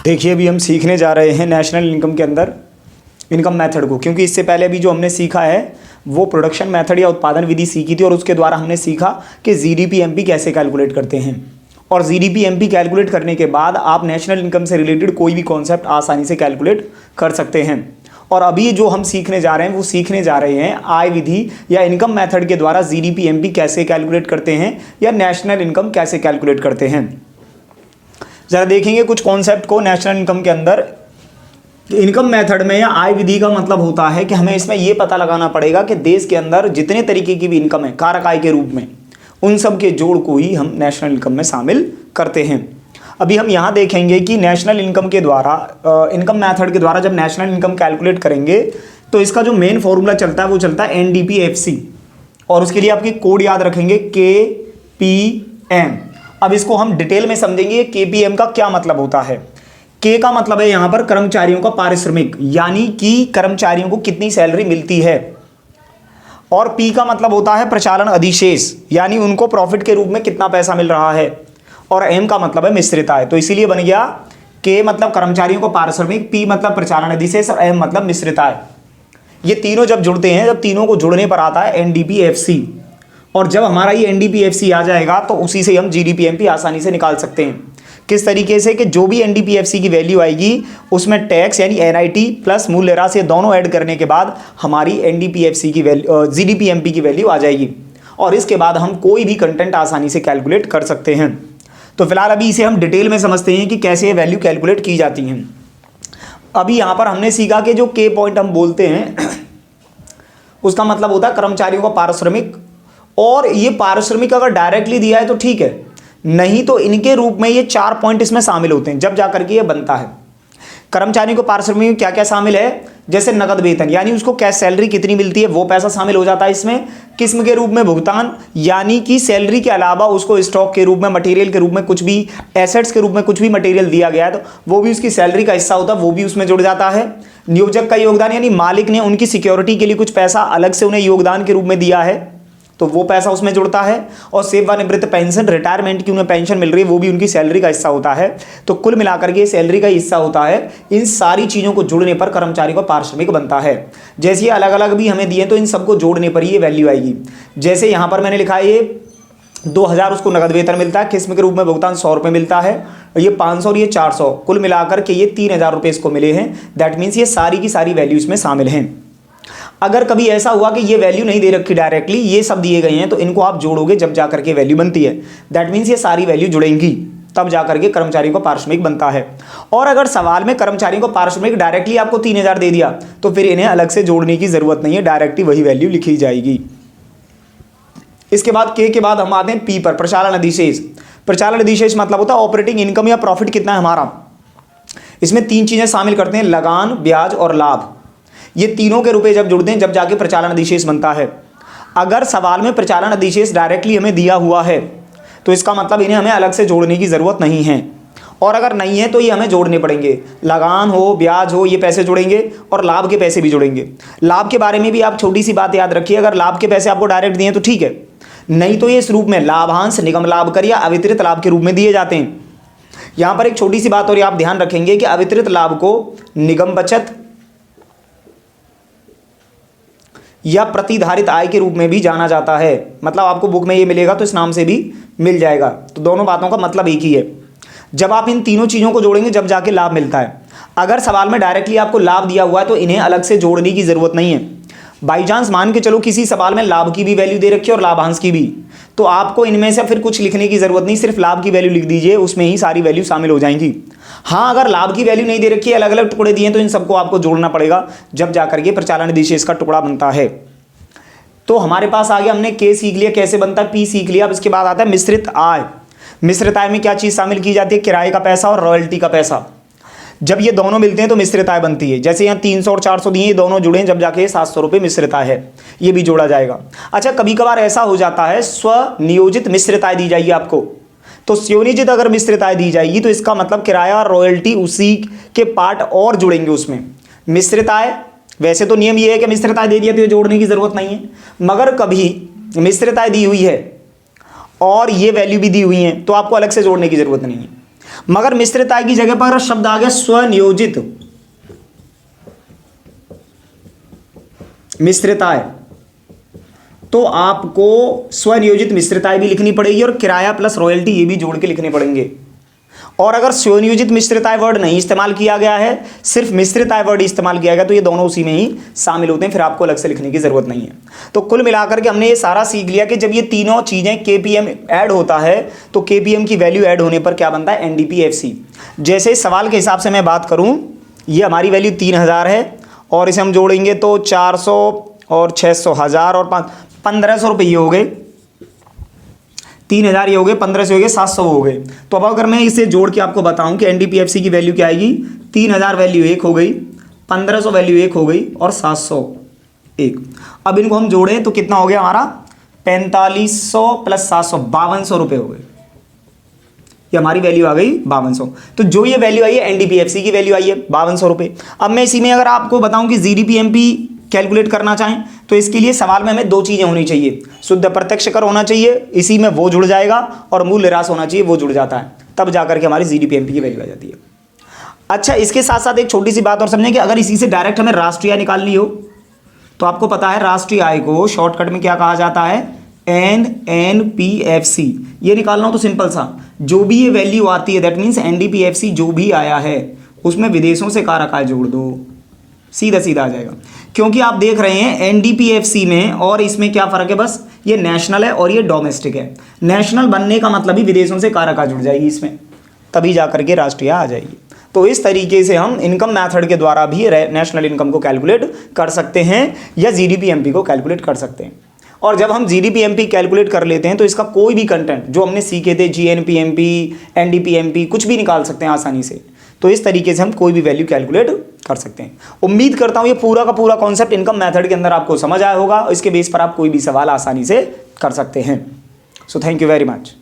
देखिए अभी हम सीखने जा रहे हैं नेशनल इनकम के अंदर इनकम मेथड को, क्योंकि इससे पहले अभी जो हमने सीखा है वो प्रोडक्शन मेथड या उत्पादन विधि सीखी थी और उसके द्वारा हमने सीखा कि जीडीपी एमपी कैसे कैलकुलेट करते हैं। और जीडीपी एमपी कैलकुलेट करने के बाद आप नेशनल इनकम से रिलेटेड कोई भी कॉन्सेप्ट आसानी से कैलकुलेट कर सकते हैं। और अभी जो हम सीखने जा रहे हैं वो सीखने जा रहे हैं आय विधि या इनकम मेथड के द्वारा जीडीपी एमपी कैसे कैलकुलेट करते हैं या नेशनल इनकम कैसे कैलकुलेट करते हैं। ज़रा देखेंगे कुछ कॉन्सेप्ट को नेशनल इनकम के अंदर। इनकम मेथड में या आय विधि का मतलब होता है कि हमें इसमें यह पता लगाना पड़ेगा कि देश के अंदर जितने तरीके की भी इनकम है कारक आय के रूप में, उन सब के जोड़ को ही हम नेशनल इनकम में शामिल करते हैं। अभी हम यहाँ देखेंगे कि नेशनल इनकम के द्वारा इनकम मेथड के द्वारा जब नेशनल इनकम कैलकुलेट करेंगे तो इसका जो मेन फॉर्मूला चलता है वो चलता है NDPFC, और उसके लिए आपके कोड याद रखेंगे KPM। अब इसको हम डिटेल में समझेंगे KPM का क्या मतलब होता है। K का मतलब है यहाँ पर कर्मचारियों का पारिश्रमिक, यानी कि कर्मचारियों को कितनी सैलरी मिलती है, और P का मतलब होता है प्रचालन अधिशेष, यानी उनको प्रॉफिट के रूप में कितना पैसा मिल रहा है, और M का मतलब है मिश्रित आय। तो इसीलिए बन गया K मतलब कर्मचारियों को पारिश्रमिक, P मतलब प्रचालन अधिशेष और M मतलब मिश्रित आय। ये तीनों जब जुड़ते हैं, जब तीनों को जुड़ने पर आता है NDPFC, और जब हमारा ये NDPFC आ जाएगा तो उसी से हम GDPMP आसानी से निकाल सकते हैं। किस तरीके से कि जो भी NDPFC की वैल्यू आएगी उसमें टैक्स यानी NIT प्लस मूल्य राशि दोनों ऐड करने के बाद हमारी NDPFC की वैल्यू GDPMP की वैल्यू आ जाएगी, और इसके बाद हम कोई भी कंटेंट आसानी से कैलकुलेट कर सकते हैं। तो फिलहाल अभी इसे हम डिटेल में समझते हैं कि कैसे ये वैल्यू कैलकुलेट की जाती हैं। अभी यहाँ पर हमने सीखा कि जो K पॉइंट हम बोलते हैं उसका मतलब होता है कर्मचारियों का पारिश्रमिक, और ये पारिश्रमिक अगर डायरेक्टली दिया है तो ठीक है, नहीं तो इनके रूप में ये 4 पॉइंट इसमें शामिल होते हैं जब जाकर के ये बनता है। कर्मचारियों को पारिश्रमिक में क्या क्या शामिल है, जैसे नगद वेतन यानी उसको कैश सैलरी कितनी मिलती है वो पैसा शामिल हो जाता है इसमें। किस्म के रूप में भुगतान, यानी कि सैलरी के अलावा उसको स्टॉक के रूप में, मटेरियल के रूप में, कुछ भी एसेट्स के रूप में कुछ भी मटेरियल दिया गया है तो वो भी उसकी सैलरी का हिस्सा होता है, वो भी उसमें जुड़ जाता है। नियोजक का योगदान, यानी मालिक ने उनकी सिक्योरिटी के लिए कुछ पैसा अलग से उन्हें योगदान के रूप में दिया है तो वो पैसा उसमें जुड़ता है। और सेवानिवृत्त पेंशन, रिटायरमेंट की उन्हें पेंशन मिल रही है, वो भी उनकी सैलरी का हिस्सा होता है। तो कुल मिलाकर के सैलरी का हिस्सा होता है। इन सारी चीज़ों को जोड़ने पर कर्मचारी को पारिश्रमिक बनता है। जैसे ये अलग अलग भी हमें दिए तो इन सबको जोड़ने पर ये वैल्यू आएगी। जैसे यहाँ पर मैंने लिखा है ये 2000 उसको नगद वेतन मिलता है, किस्म के रूप में भुगतान 100 रुपये मिलता है, ये 500 और ये 400, कुल मिलाकर के ये 3000 रुपये इसको मिले हैं। दैट मीन्स ये सारी की सारी वैल्यू इसमें शामिल हैं। अगर कभी ऐसा हुआ कि ये वैल्यू नहीं दे रखी डायरेक्टली, ये सब दिए गए हैं, तो इनको आप जोड़ोगे जब जाकर के वैल्यू बनती है। दैट मीन्स ये सारी वैल्यू जुड़ेंगी तब जाकर के कर्मचारी को पारिश्रमिक बनता है। और अगर सवाल में कर्मचारी को पारिश्रमिक डायरेक्टली आपको 3000 दे दिया तो फिर इन्हें अलग से जोड़ने की जरूरत नहीं है, डायरेक्टली वही वैल्यू लिखी जाएगी। इसके बाद K के बाद हम आते हैं P पर, प्रचालन अधिशेष। प्रचालन अधिशेष मतलब होता है ऑपरेटिंग इनकम या प्रॉफिट कितना है हमारा। इसमें 3 चीजें शामिल करते हैं, लगान, ब्याज और लाभ। ये तीनों के रुपए जब जुड़ते हैं जब जाके प्रचालन अधिशेष बनता है। अगर सवाल में प्रचालन अधिशेष डायरेक्टली हमें दिया हुआ है तो इसका मतलब इन्हें हमें अलग से जोड़ने की जरूरत नहीं है, और अगर नहीं है तो ये हमें जोड़ने पड़ेंगे। लगान हो, ब्याज हो, ये पैसे जुड़ेंगे और लाभ के पैसे भी जुड़ेंगे। लाभ के बारे में भी आप छोटी सी बात याद रखिए, अगर लाभ के पैसे आपको डायरेक्ट दिए तो ठीक है, नहीं तो ये इस रूप में लाभांश, निगम लाभ कर या अवितरित लाभ के रूप में दिए जाते हैं। यहां पर एक छोटी सी बात और आप ध्यान रखेंगे कि अवितरित लाभ को निगम बचत या प्रतिधारित आय के रूप में भी जाना जाता है। मतलब आपको बुक में ये मिलेगा तो इस नाम से भी मिल जाएगा। तो दोनों बातों का मतलब एक ही है। जब आप इन तीनों चीज़ों को जोड़ेंगे जब जाके लाभ मिलता है। अगर सवाल में डायरेक्टली आपको लाभ दिया हुआ है तो इन्हें अलग से जोड़ने की ज़रूरत नहीं है। बाई चांस मान के चलो किसी सवाल में लाभ की भी वैल्यू दे रखी है और लाभांश की भी, तो आपको इनमें से फिर कुछ लिखने की ज़रूरत नहीं, सिर्फ लाभ की वैल्यू लिख दीजिए, उसमें ही सारी वैल्यू शामिल हो जाएंगी। हाँ, अगर लाभ की वैल्यू नहीं दे रखी है, अलग अलग टुकड़े दिए तो इन सबको आपको जोड़ना पड़ेगा जब जाकर के प्रचालन अधिशेष का टुकड़ा बनता है। तो हमारे पास आ गया, हमने K सीख लिया कैसे बनता है, P सीख लिया। अब इसके बाद आता है मिश्रित आय। मिश्रित आय में क्या चीज़ शामिल की जाती है, किराए का पैसा और रॉयल्टी का पैसा। जब ये दोनों मिलते हैं तो मिश्रित आय बनती है। जैसे यहाँ 300 और 400 दिए, ये दोनों जुड़े, जब जाके 700 रुपये मिश्रित आय है, ये भी जोड़ा जाएगा। अच्छा, कभी कभार ऐसा हो जाता है स्वनियोजित मिश्रित आय दी जाएगी आपको, तो स्वनियोजित अगर मिश्रित आय दी जाएगी तो इसका मतलब किराया और रॉयल्टी उसी के पार्ट और जुड़ेंगे उसमें। मिश्रित आय, वैसे तो नियम ये है कि मिश्रित आय दे दिया तो ये जोड़ने की जरूरत नहीं है, मगर कभी मिश्रित आय दी हुई है और ये वैल्यू भी दी हुई है तो आपको अलग से जोड़ने की जरूरत नहीं है। मगर मिश्रित आय की जगह पर अगर शब्द आ गया स्वनियोजित मिश्रित आय, तो आपको स्वनियोजित मिश्रित आय भी लिखनी पड़ेगी और किराया प्लस रॉयल्टी ये भी जोड़ के लिखने पड़ेंगे। और अगर स्वनियोजित मिश्रित आय वर्ड नहीं इस्तेमाल किया गया है, सिर्फ मिश्रित आय वर्ड इस्तेमाल किया गया, तो ये दोनों उसी में ही शामिल होते हैं, फिर आपको अलग से लिखने की जरूरत नहीं है। तो कुल मिलाकर के हमने ये सारा सीख लिया कि जब ये तीनों चीजें केपीएम ऐड होता है तो केपीएम की वैल्यू ऐड होने पर क्या बनता है, एनडीपीएफसी। जैसे सवाल के हिसाब से मैं बात करूं, ये हमारी वैल्यू 3000 है और इसे हम जोड़ेंगे तो 400 और 600 1000 और 1500 रुपये हो गए, 3000 ये हो गए, 1500 हो गए, 700 हो गए। तो अब अगर मैं इसे जोड़ के आपको बताऊं कि एनडीपीएफसी की वैल्यू क्या आएगी, 3000 वैल्यू 1 हो गई, 1500 वैल्यू 1 हो गई और 700 1। अब इनको हम जोड़ें तो कितना हो गया हमारा, 4500 प्लस 700 5200 रुपये हो गए। ये हमारी वैल्यू आ गई 5200। तो जो ये वैल्यू आई है एनडीपीएफसी की वैल्यू आई है 5200 रुपये। अब मैं इसी में अगर आपको बताऊं कि जीडीपीएमपी कैलकुलेट करना चाहें तो इसके लिए सवाल में हमें दो चीजें होनी चाहिए, शुद्ध प्रत्यक्ष कर होना चाहिए, इसी में वो जुड़ जाएगा, और मूल्य ह्रास होना चाहिए, वो जुड़ जाता है, तब जाकर के हमारी जीडीपीएमपी की वैल्यू आ जाती है। अच्छा, इसके साथ साथ एक छोटी सी बात और समझें कि अगर इसी से डायरेक्ट हमें राष्ट्रीय आय निकालनी हो तो आपको पता है राष्ट्रीय आय को शॉर्टकट में क्या कहा जाता है, एनएनपीएफसी। ये निकालना हो तो सिंपल सा, जो भी ये वैल्यू आती है दैट मीन्स एनडीपीएफसी जो भी आया है उसमें विदेशों से कारक आय जोड़ दो, सीधा सीधा आ जाएगा। क्योंकि आप देख रहे हैं एनडीपीएफसी में और इसमें क्या फर्क है, बस ये नेशनल है और ये डोमेस्टिक है। नेशनल बनने का मतलब ही विदेशों से कारक आय जुड़ जाएगी इसमें, तभी जाकर के राष्ट्रीय आ जाएगी। तो इस तरीके से हम इनकम मेथड के द्वारा भी नेशनल इनकम को कैलकुलेट कर सकते हैं या जीडीपीएमपी को कैलकुलेट कर सकते हैं। और जब हम जीडीपीएमपी कैलकुलेट कर लेते हैं तो इसका कोई भी कंटेंट जो हमने सीखे थे, जीएनपीएमपी, एनडीपीएमपी, कुछ भी निकाल सकते हैं आसानी से। तो इस तरीके से हम कोई भी वैल्यू कैलकुलेट कर सकते हैं। उम्मीद करता हूं ये पूरा का पूरा कॉन्सेप्ट इनकम मेथड के अंदर आपको समझ आया होगा। इसके बेस पर आप कोई भी सवाल आसानी से कर सकते हैं। So thank you very much.